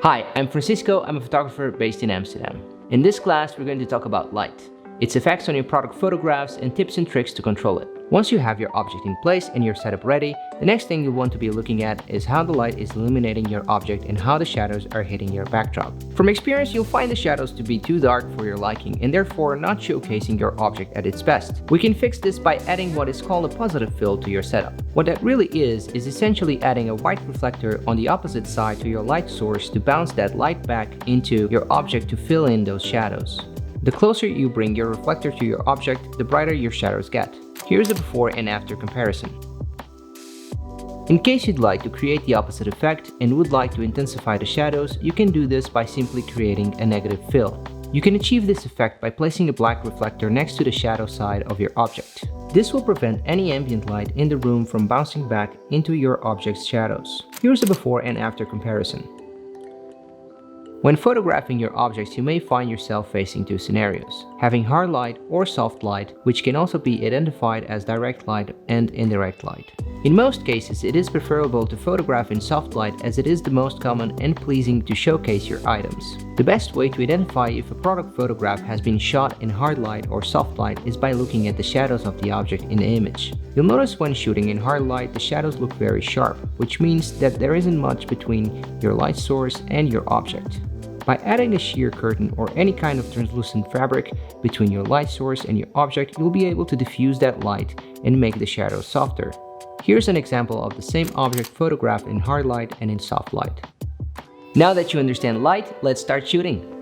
Hi, I'm Francisco. I'm a photographer based in Amsterdam. In this class, we're going to talk about light, its effects on your product photographs, and tips and tricks to control it. Once you have your object in place and your setup ready, the next thing you want to be looking at is how the light is illuminating your object and how the shadows are hitting your backdrop. From experience, you'll find the shadows to be too dark for your liking and therefore not showcasing your object at its best. We can fix this by adding what is called a positive fill to your setup. What that really is essentially adding a white reflector on the opposite side to your light source to bounce that light back into your object to fill in those shadows. The closer you bring your reflector to your object, the brighter your shadows get. Here's a before and after comparison. In case you'd like to create the opposite effect and would like to intensify the shadows, you can do this by simply creating a negative fill. You can achieve this effect by placing a black reflector next to the shadow side of your object. This will prevent any ambient light in the room from bouncing back into your object's shadows. Here's a before and after comparison. When photographing your objects, you may find yourself facing two scenarios: having hard light or soft light, which can also be identified as direct light and indirect light. In most cases, it is preferable to photograph in soft light as it is the most common and pleasing to showcase your items. The best way to identify if a product photograph has been shot in hard light or soft light is by looking at the shadows of the object in the image. You'll notice when shooting in hard light, the shadows look very sharp, which means that there isn't much between your light source and your object. By adding a sheer curtain or any kind of translucent fabric between your light source and your object, you'll be able to diffuse that light and make the shadows softer. Here's an example of the same object photographed in hard light and in soft light. Now that you understand light, let's start shooting.